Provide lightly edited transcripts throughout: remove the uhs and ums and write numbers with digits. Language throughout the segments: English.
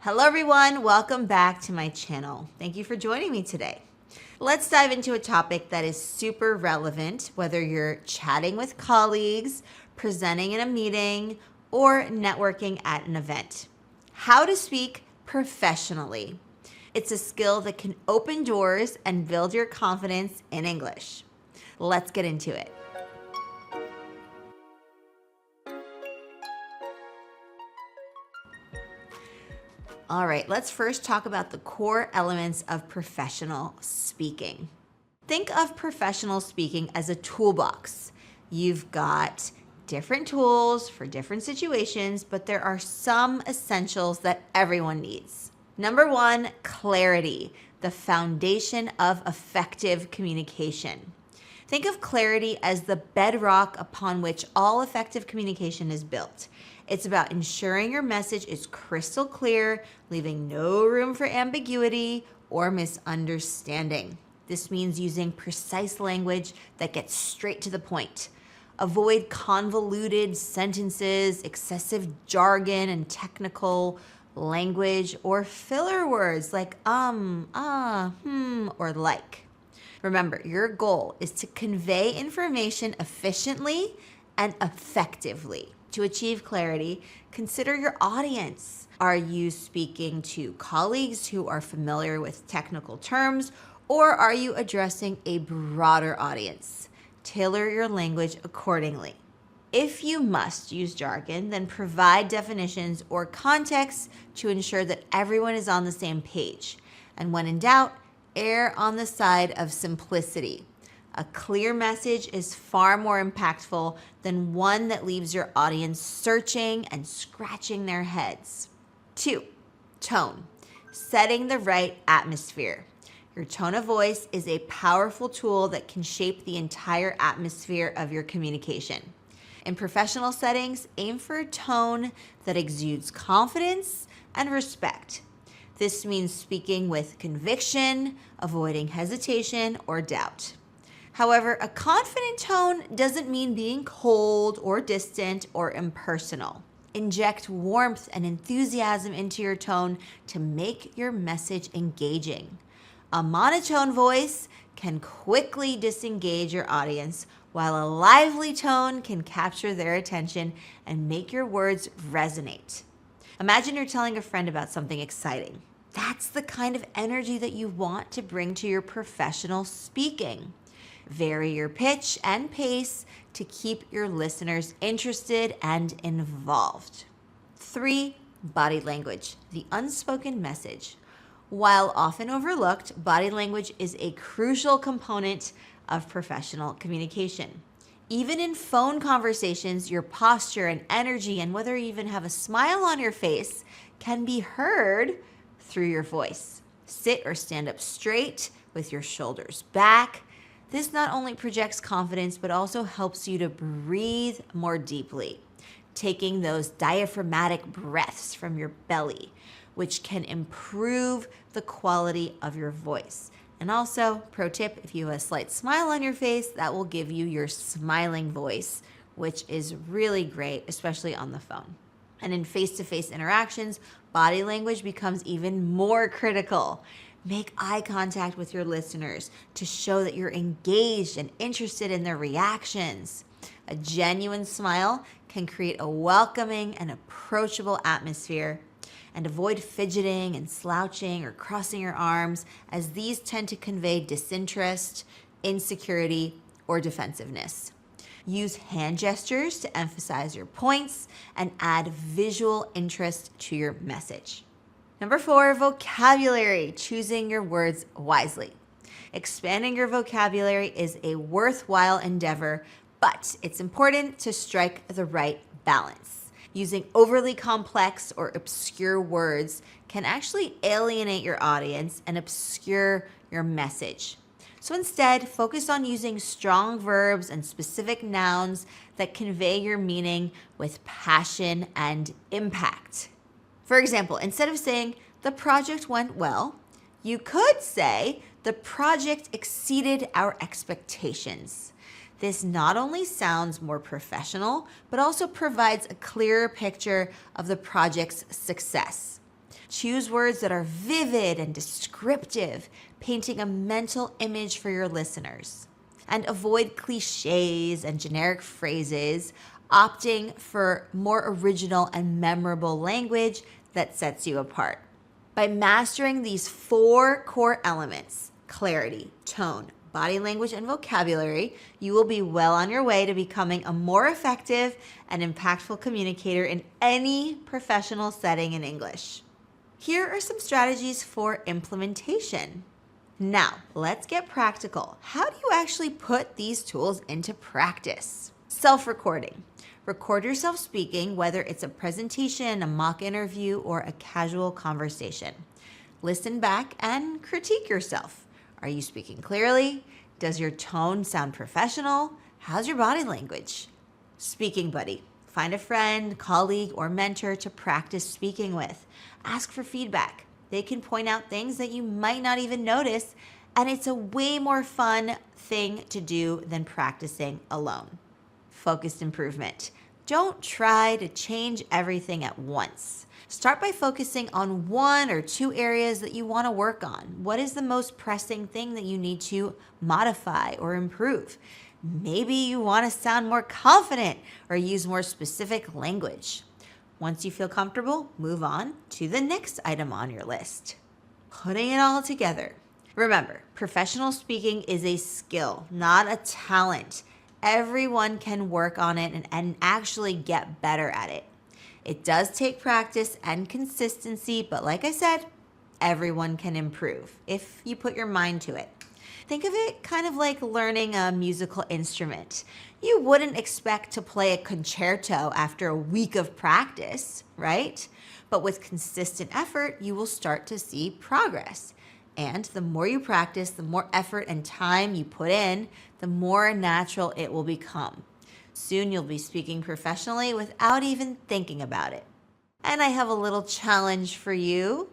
Hello everyone, welcome back to my channel. Thank you for joining me today. Let's dive into a topic that is super relevant, whether you're chatting with colleagues, presenting in a meeting, or networking at an event. How to speak professionally. It's a skill that can open doors and build your confidence in English. Let's get into it. All right, let's first talk about the core elements of professional speaking. Think of professional speaking as a toolbox. You've got different tools for different situations, but there are some essentials that everyone needs. Number one, clarity, the foundation of effective communication. Think of clarity as the bedrock upon which all effective communication is built. It's about ensuring your message is crystal clear, leaving no room for ambiguity or misunderstanding. This means using precise language that gets straight to the point. Avoid convoluted sentences, excessive jargon, and technical language, or filler words like or like. Remember, your goal is to convey information efficiently and effectively. To achieve clarity, consider your audience. Are you speaking to colleagues who are familiar with technical terms, or are you addressing a broader audience? Tailor your language accordingly. If you must use jargon, then provide definitions or context to ensure that everyone is on the same page. And when in doubt, err on the side of simplicity. A clear message is far more impactful than one that leaves your audience searching and scratching their heads. 2, tone, setting the right atmosphere. Your tone of voice is a powerful tool that can shape the entire atmosphere of your communication. In professional settings, aim for a tone that exudes confidence and respect. This means speaking with conviction, avoiding hesitation or doubt. However, a confident tone doesn't mean being cold or distant or impersonal. Inject warmth and enthusiasm into your tone to make your message engaging. A monotone voice can quickly disengage your audience, while a lively tone can capture their attention and make your words resonate. Imagine you're telling a friend about something exciting. That's the kind of energy that you want to bring to your professional speaking. Vary your pitch and pace to keep your listeners interested and involved. 3, body language, the unspoken message. While often overlooked, body language is a crucial component of professional communication. Even in phone conversations, your posture and energy, and whether you even have a smile on your face, can be heard through your voice. Sit or stand up straight with your shoulders back. This not only projects confidence, but also helps you to breathe more deeply, taking those diaphragmatic breaths from your belly, which can improve the quality of your voice. And also, pro tip, if you have a slight smile on your face, that will give you your smiling voice, which is really great, especially on the phone. And in face-to-face interactions, body language becomes even more critical. Make eye contact with your listeners to show that you're engaged and interested in their reactions. A genuine smile can create a welcoming and approachable atmosphere. And avoid fidgeting and slouching or crossing your arms, as these tend to convey disinterest, insecurity, or defensiveness. Use hand gestures to emphasize your points and add visual interest to your message. Number 4, vocabulary, choosing your words wisely. Expanding your vocabulary is a worthwhile endeavor, but it's important to strike the right balance. Using overly complex or obscure words can actually alienate your audience and obscure your message. So instead, focus on using strong verbs and specific nouns that convey your meaning with passion and impact. For example, instead of saying, "The project went well," you could say, "The project exceeded our expectations." This not only sounds more professional, but also provides a clearer picture of the project's success. Choose words that are vivid and descriptive, painting a mental image for your listeners. And avoid cliches and generic phrases, opting for more original and memorable language that sets you apart. By mastering these 4 core elements, clarity, tone, body language, and vocabulary, you will be well on your way to becoming a more effective and impactful communicator in any professional setting in English. Here are some strategies for implementation. Now, let's get practical. How do you actually put these tools into practice? Self-recording. Record yourself speaking, whether it's a presentation, a mock interview, or a casual conversation. Listen back and critique yourself. Are you speaking clearly? Does your tone sound professional? How's your body language? Speaking buddy. Find a friend, colleague, or mentor to practice speaking with. Ask for feedback. They can point out things that you might not even notice, and it's a way more fun thing to do than practicing alone. Focused improvement. Don't try to change everything at once. Start by focusing on 1 or 2 areas that you want to work on. What is the most pressing thing that you need to modify or improve? Maybe you want to sound more confident or use more specific language. Once you feel comfortable, move on to the next item on your list. Putting it all together. Remember, professional speaking is a skill, not a talent. Everyone can work on it and actually get better at it. It does take practice and consistency, but like I said, everyone can improve if you put your mind to it. Think of it kind of like learning a musical instrument. You wouldn't expect to play a concerto after a week of practice, right? But with consistent effort, you will start to see progress. And the more you practice, the more effort and time you put in, the more natural it will become. Soon you'll be speaking professionally without even thinking about it. And I have a little challenge for you.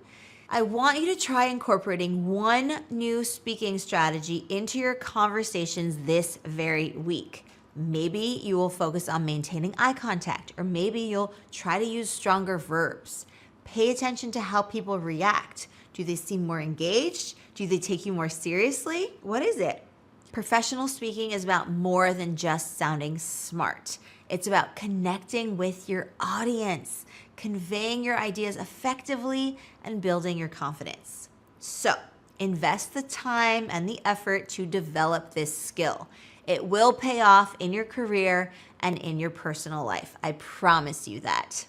I want you to try incorporating 1 new speaking strategy into your conversations this very week. Maybe you will focus on maintaining eye contact, or maybe you'll try to use stronger verbs. Pay attention to how people react. Do they seem more engaged? Do they take you more seriously? What is it? Professional speaking is about more than just sounding smart. It's about connecting with your audience, conveying your ideas effectively, and building your confidence. So, invest the time and the effort to develop this skill. It will pay off in your career and in your personal life. I promise you that.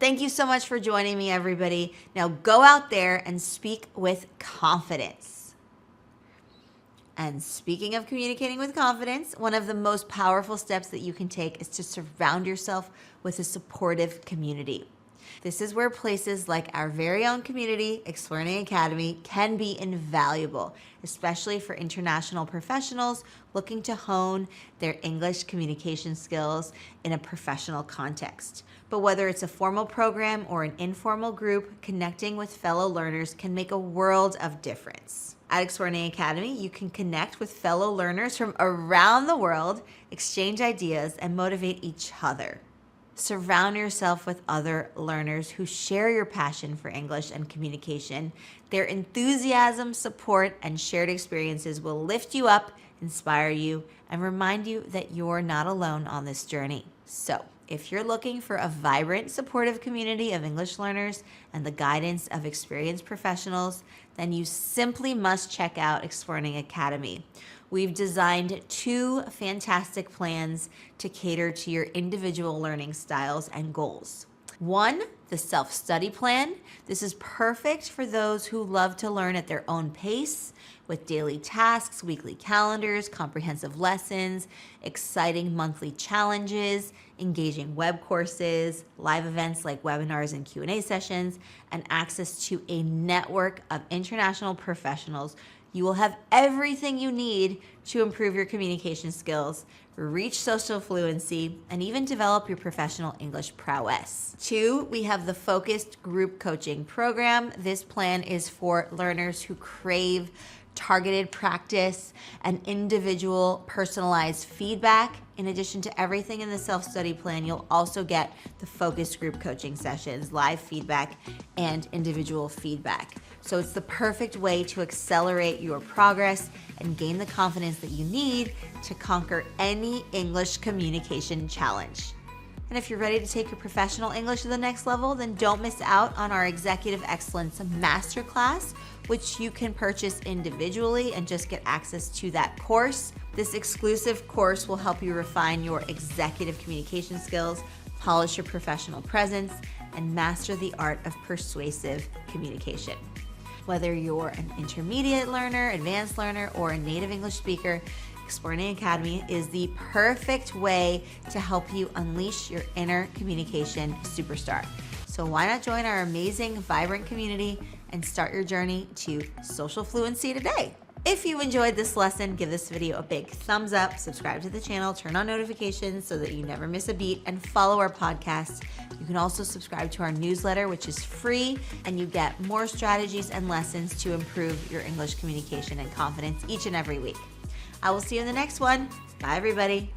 Thank you so much for joining me, everybody. Now go out there and speak with confidence. And speaking of communicating with confidence, one of the most powerful steps that you can take is to surround yourself with a supportive community. This is where places like our very own community, Explearning Academy, can be invaluable, especially for international professionals looking to hone their English communication skills in a professional context. But whether it's a formal program or an informal group, connecting with fellow learners can make a world of difference. At Explearning Academy, you can connect with fellow learners from around the world, exchange ideas, and motivate each other. Surround yourself with other learners who share your passion for English and communication. Their enthusiasm, support, and shared experiences will lift you up, inspire you, and remind you that you're not alone on this journey. So, if you're looking for a vibrant, supportive community of English learners and the guidance of experienced professionals, then you simply must check out Explearning Academy. We've designed 2 fantastic plans to cater to your individual learning styles and goals. 1, the self-study plan. This is perfect for those who love to learn at their own pace, with daily tasks, weekly calendars, comprehensive lessons, exciting monthly challenges, engaging web courses, live events like webinars and Q&A sessions, and access to a network of international professionals. You will have everything you need to improve your communication skills, reach social fluency, and even develop your professional English prowess. 2, we have the focused group coaching program. This plan is for learners who crave targeted practice, and individual personalized feedback. In addition to everything in the self-study plan, you'll also get the focus group coaching sessions, live feedback, and individual feedback. So it's the perfect way to accelerate your progress and gain the confidence that you need to conquer any English communication challenge. And if you're ready to take your professional English to the next level, then don't miss out on our Executive Excellence Masterclass, which you can purchase individually and just get access to that course. This exclusive course will help you refine your executive communication skills, polish your professional presence, and master the art of persuasive communication. Whether you're an intermediate learner, advanced learner, or a native English speaker, Explearning Academy is the perfect way to help you unleash your inner communication superstar. So why not join our amazing, vibrant community and start your journey to social fluency today? If you enjoyed this lesson, give this video a big thumbs up, subscribe to the channel, turn on notifications so that you never miss a beat, and follow our podcast. You can also subscribe to our newsletter, which is free, and you get more strategies and lessons to improve your English communication and confidence each and every week. I will see you in the next one. Bye, everybody.